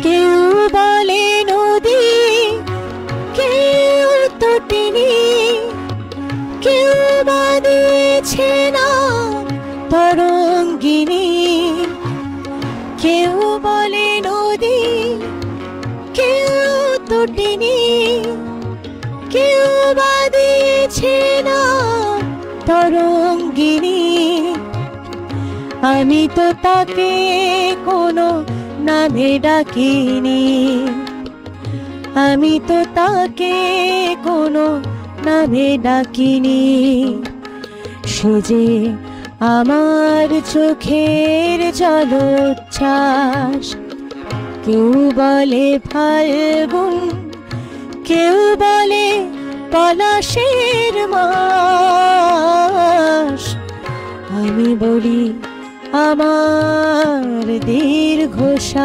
কেউ বলে নদী, কেউ তটিনী, কেউ বা দিয়েছে না তরঙ্গিনী। কেউ বলে নদী, কেউ তটিনী, কেউ বা দিয়েছে না তরঙ্গিনী। আমি তো তাকে কোনো নামে ডাকিনি, আমি তো তাকে কোনো নামে ডাকিনি। সে যে আমার চোখের জলোচ্ছ্বাস। কেউ বলে ফাল্গুন, কেউ বলে পলাশের মাস। আমি বলি আমার দীর্ঘশ্বাস।